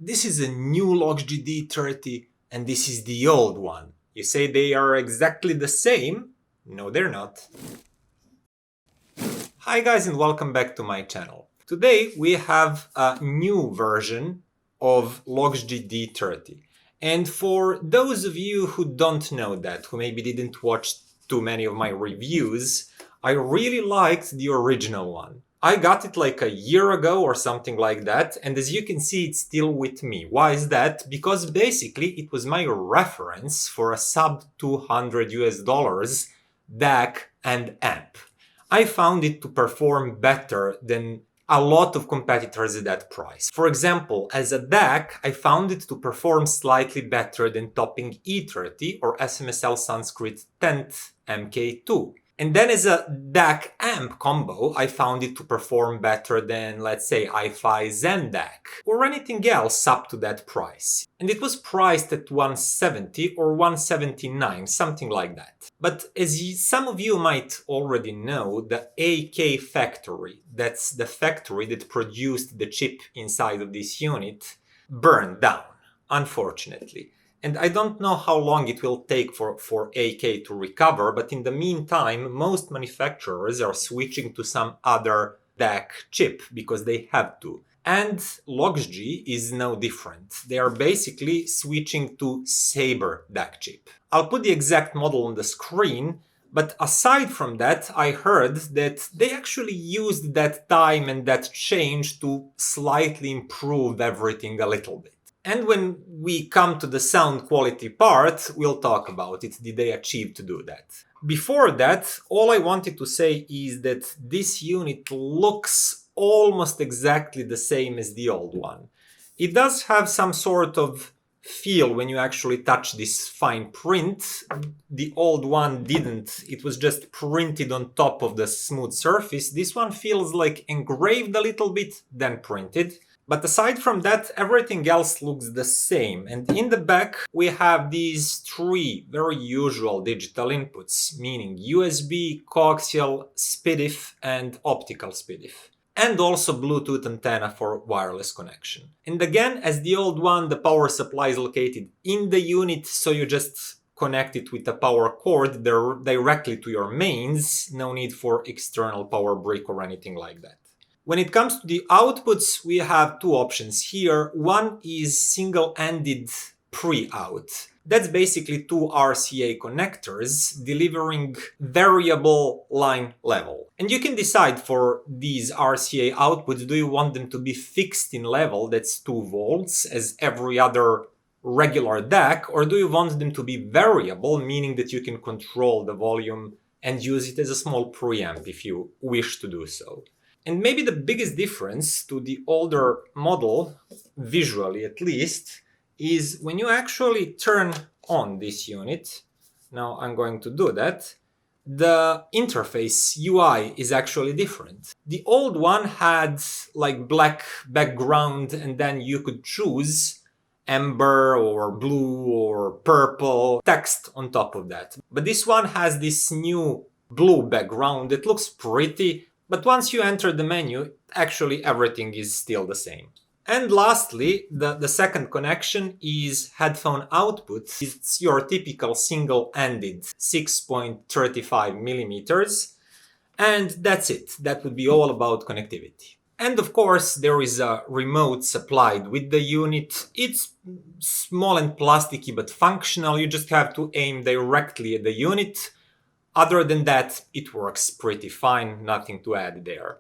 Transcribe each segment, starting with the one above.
This is a new Loxjie D30 and this is the old one. You say they are exactly the same? No, they're not. Hi guys and welcome back to my channel. Today we have a new version of Loxjie D30. And for those of you who don't know that, who maybe didn't watch too many of my reviews, I really liked the original one. I got it like a year ago or something like that, and as you can see it's still with me. Why is that? Because basically it was my reference for a sub $200 DAC and amp. I found it to perform better than a lot of competitors at that price. For example, as a DAC, I found it to perform slightly better than topping E30 or SMSL Sanskrit 10th MK2. And then as a DAC amp combo, I found it to perform better than, let's say, hifi Zen DAC or anything else up to that price. And it was priced at 170 or 179, something like that. But as some of you might already know, the AK factory, that's the factory that produced the chip inside of this unit, burned down, unfortunately. And I don't know how long it will take for AK to recover, but in the meantime, most manufacturers are switching to some other DAC chip because they have to. And Loxjie is no different. They are basically switching to Sabre DAC chip. I'll put the exact model on the screen, but aside from that, I heard that they actually used that time and that change to slightly improve everything a little bit. And when we come to the sound quality part, we'll talk about it. Did they achieve to do that? Before that, all I wanted to say is that this unit looks almost exactly the same as the old one. It does have some sort of feel when you actually touch this fine print. The old one didn't. It was just printed on top of the smooth surface. This one feels like engraved a little bit, then printed. But aside from that, everything else looks the same. And in the back, we have these three very usual digital inputs, meaning USB, coaxial, SPDIF, and optical SPDIF. And also Bluetooth antenna for wireless connection. And again, as the old one, the power supply is located in the unit, so you just connect it with a power cord directly to your mains. No need for external power brick or anything like that. When it comes to the outputs, we have two options here. One is single-ended pre-out. That's basically two RCA connectors delivering variable line level. And you can decide for these RCA outputs, do you want them to be fixed in level, that's 2 volts, as every other regular DAC, or do you want them to be variable, meaning that you can control the volume and use it as a small preamp if you wish to do so. And maybe the biggest difference to the older model, visually at least, is when you actually turn on this unit. Now I'm going to do that. The interface UI is actually different. The old one had like black background and then you could choose amber or blue or purple text on top of that. But this one has this new blue background that looks pretty. But once you enter the menu, actually everything is still the same. And lastly, the second connection is headphone output. It's your typical single-ended 6.35 millimeters. And that's it. That would be all about connectivity. And of course, there is a remote supplied with the unit. It's small and plasticky but functional. You just have to aim directly at the unit. Other than that, it works pretty fine, nothing to add there.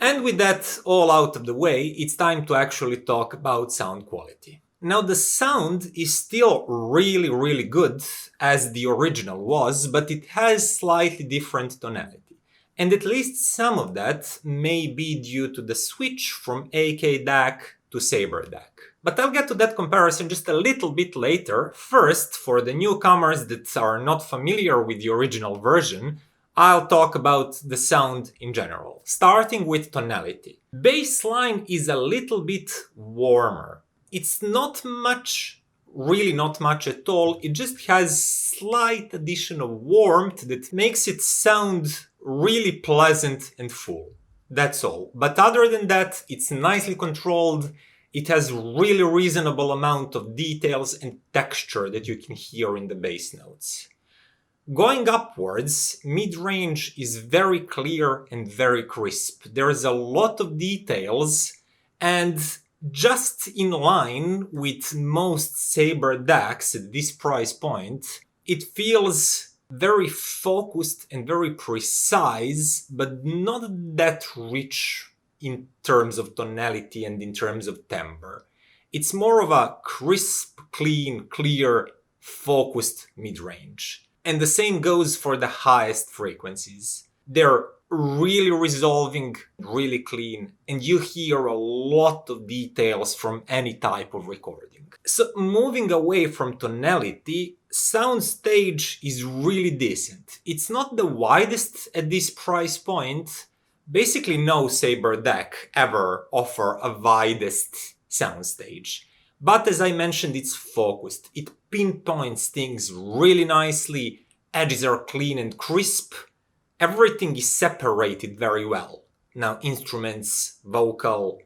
And with that all out of the way, it's time to actually talk about sound quality. Now the sound is still really good as the original was, but it has slightly different tonality. And at least some of that may be due to the switch from AK DAC to Sabre DAC. But I'll get to that comparison just a little bit later. First, for the newcomers that are not familiar with the original version, I'll talk about the sound in general, starting with tonality. Bassline is a little bit warmer. It's not much, really not much at all. It just has slight addition of warmth that makes it sound really pleasant and full. That's all. But other than that, it's nicely controlled. It has really reasonable amount of details and texture that you can hear in the bass notes. Going upwards, mid-range is very clear and very crisp. There's a lot of details, and just in line with most Sabre DACs at this price point, it feels very focused and very precise, but not that rich in terms of tonality and in terms of timbre. It's more of a crisp, clean, clear, focused mid-range. And the same goes for the highest frequencies. They're really resolving, really clean, and you hear a lot of details from any type of recording. So moving away from tonality, soundstage is really decent. It's not the widest at this price point. Basically no Sabre DAC ever offer a widest soundstage. But as I mentioned, it's focused. It pinpoints things really nicely. Edges are clean and crisp. Everything is separated very well. Now instruments, vocal,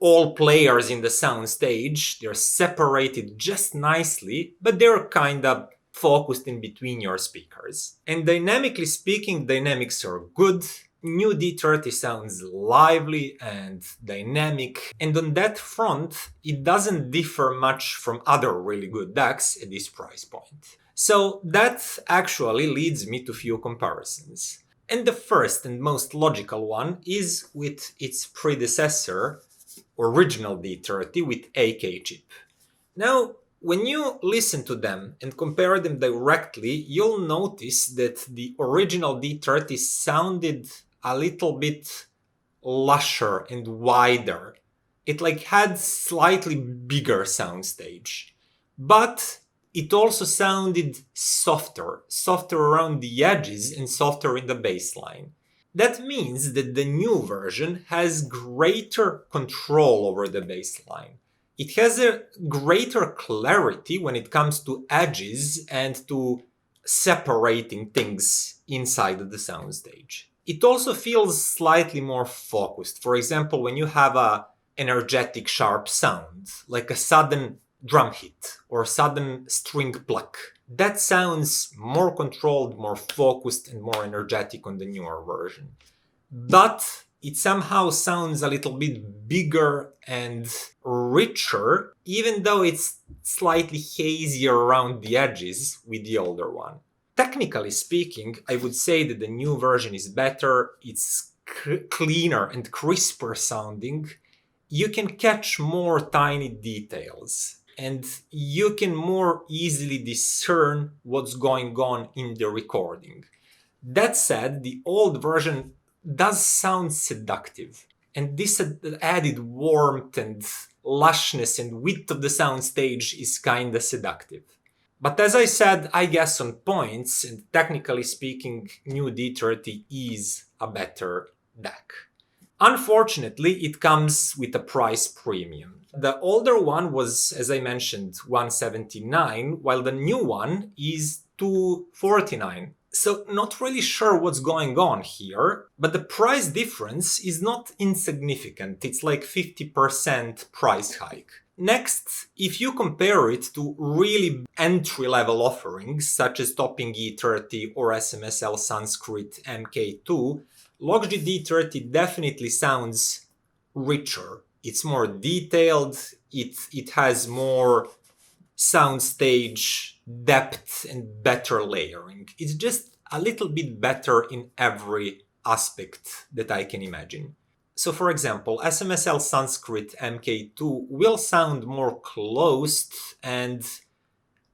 all players in the soundstage, they're separated just nicely, but they're kind of focused in between your speakers. And dynamically speaking, dynamics are good. New D30 sounds lively and dynamic, and on that front, it doesn't differ much from other really good DACs at this price point. So that actually leads me to few comparisons. And the first and most logical one is with its predecessor, original D30 with AK chip. Now, when you listen to them and compare them directly, you'll notice that the original D30 sounded a little bit lusher and wider. It had slightly bigger soundstage. But it also sounded softer around the edges and softer in the bass line. That means that the new version has greater control over the bass line. It has a greater clarity when it comes to edges and to separating things inside of the soundstage. It also feels slightly more focused. For example, when you have a energetic, sharp sound, like a sudden drum hit or sudden string pluck, that sounds more controlled, more focused, and more energetic on the newer version. But it somehow sounds a little bit bigger and richer, even though it's slightly hazier around the edges with the older one. Technically speaking, I would say that the new version is better, it's cleaner and crisper sounding. You can catch more tiny details, and you can more easily discern what's going on in the recording. That said, the old version does sound seductive, and this added warmth and lushness and width of the soundstage is kinda seductive. But as I said, I guess on points, and technically speaking, new D30 is a better DAC. Unfortunately, it comes with a price premium. The older one was, as I mentioned, $179, while the new one is $249. So not really sure what's going on here, but the price difference is not insignificant. It's like 50% price hike. Next, if you compare it to really entry-level offerings such as Topping E30 or SMSL Sanskrit MK2, Loxjie D30 definitely sounds richer. It's more detailed, it has more soundstage depth and better layering. It's just a little bit better in every aspect that I can imagine. So for example, SMSL Sanskrit MK2 will sound more closed and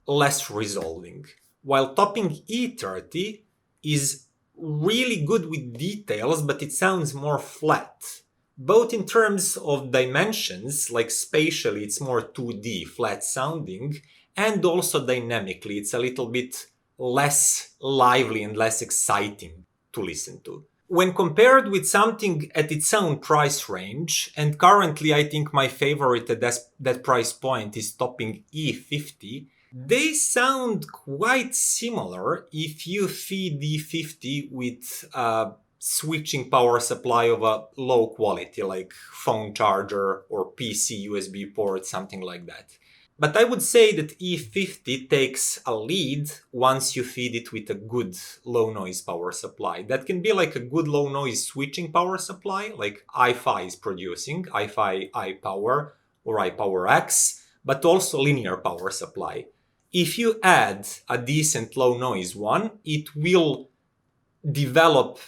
less resolving, while Topping E30 is really good with details, but it sounds more flat. Both in terms of dimensions, like spatially it's more 2D, flat sounding, and also dynamically it's a little bit less lively and less exciting to listen to. When compared with something at its own price range, and currently I think my favorite at that price point is Topping E50, they sound quite similar if you feed E50 with switching power supply of a low quality, like phone charger or PC USB port, something like that. But I would say that E50 takes a lead once you feed it with a good low noise power supply. That can be like a good low noise switching power supply, like hifi is producing, hifi iPower or iPower X, but also linear power supply. If you add a decent low noise one, it will develop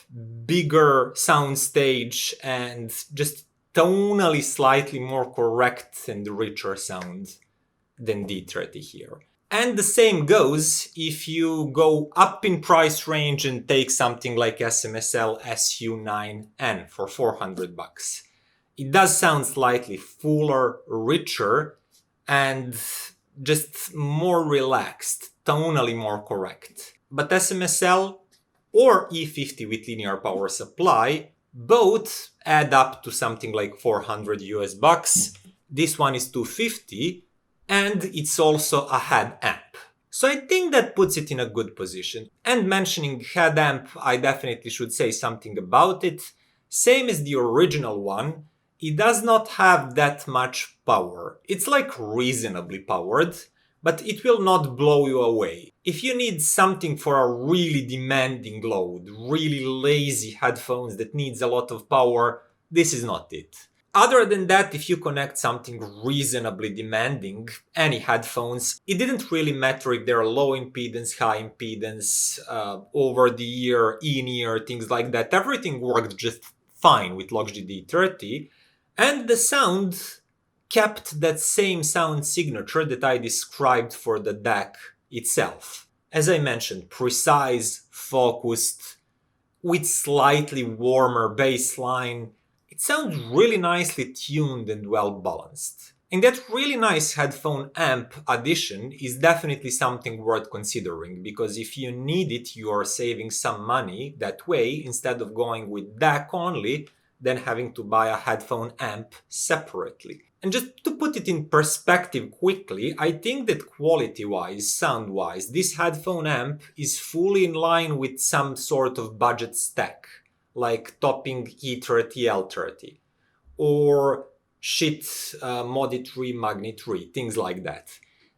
bigger soundstage and just tonally slightly more correct and richer sound than D30 here. And the same goes if you go up in price range and take something like SMSL SU9N for 400 bucks. It does sound slightly fuller, richer, and just more relaxed, tonally more correct. But SMSL or E50 with linear power supply both add up to something like 400 US bucks. This one is 250, and it's also a head amp. So I think that puts it in a good position. And mentioning head amp, I definitely should say something about it. Same as the original one, it does not have that much power. It's like reasonably powered, but it will not blow you away. If you need something for a really demanding load, really lazy headphones that needs a lot of power, this is not it. Other than that, if you connect something reasonably demanding, any headphones, it didn't really matter if they're low impedance, high impedance, over the ear, in-ear, things like that. Everything worked just fine with Loxjie D30, and the sound kept that same sound signature that I described for the DAC itself. As I mentioned, precise, focused, with slightly warmer bass line. It sounds really nicely tuned and well balanced. And that really nice headphone amp addition is definitely something worth considering, because if you need it, you are saving some money that way instead of going with DAC only, then having to buy a headphone amp separately. And just to put it in perspective quickly, I think that quality-wise, sound-wise, this headphone amp is fully in line with some sort of budget stack, like topping E30 L30, or Modi 3, Magni 3, things like that.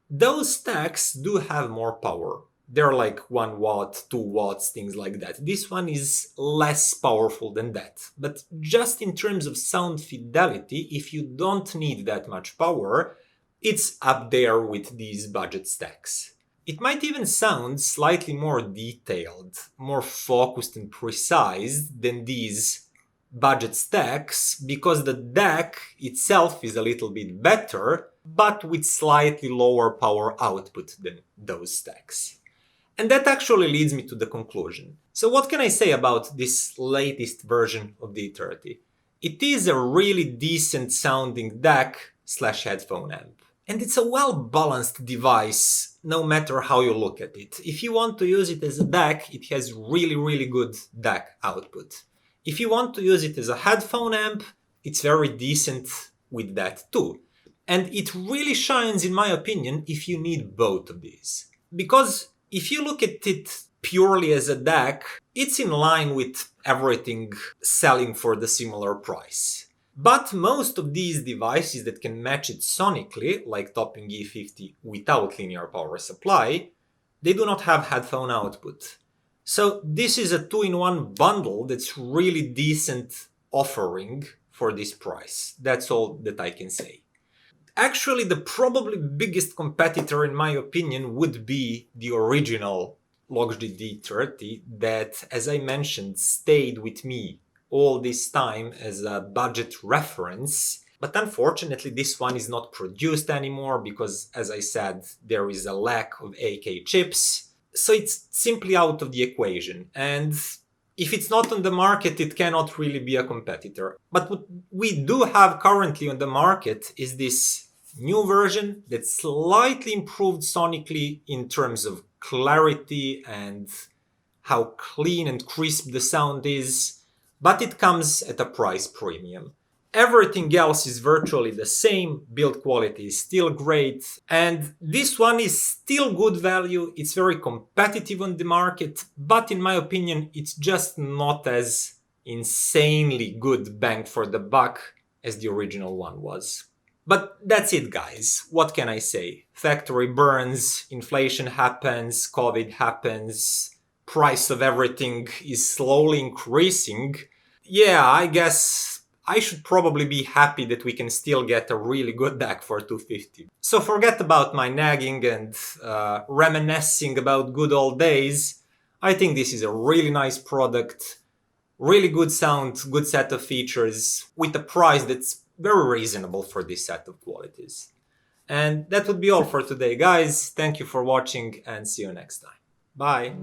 Those stacks do have more power. They're like 1 watt, 2 watts, things like that. This one is less powerful than that. But just in terms of sound fidelity, if you don't need that much power, it's up there with these budget stacks. It might even sound slightly more detailed, more focused and precise than these budget stacks, because the DAC itself is a little bit better, but with slightly lower power output than those stacks. And that actually leads me to the conclusion. So what can I say about this latest version of D30? It is a really decent sounding DAC/headphone amp. And it's a well-balanced device, no matter how you look at it. If you want to use it as a DAC, it has really good DAC output. If you want to use it as a headphone amp, it's very decent with that too. And it really shines, in my opinion, if you need both of these. Because if you look at it purely as a DAC, it's in line with everything selling for the similar price. But most of these devices that can match it sonically, like topping E50 without linear power supply, they do not have headphone output. So this is a 2-in-1 bundle that's really decent offering for this price. That's all that I can say. Actually, the probably biggest competitor, in my opinion, would be the original Loxjie D30 that, as I mentioned, stayed with me all this time as a budget reference. But unfortunately, this one is not produced anymore because, as I said, there is a lack of AK chips. So it's simply out of the equation. And if it's not on the market, it cannot really be a competitor. But what we do have currently on the market is this new version that's slightly improved sonically in terms of clarity and how clean and crisp the sound is, but it comes at a price premium. Everything else is virtually the same, build quality is still great, and this one is still good value, it's very competitive on the market, but in my opinion it's just not as insanely good bang for the buck as the original one was. But that's it, guys. What can I say? Factory burns, inflation happens, COVID happens, price of everything is slowly increasing. Yeah, I guess I should probably be happy that we can still get a really good DAC for 250. So forget about my nagging and reminiscing about good old days. I think this is a really nice product, really good sound, good set of features, with a price that's very reasonable for this set of qualities. And that would be all for today, guys. Thank you for watching and see you next time. Bye.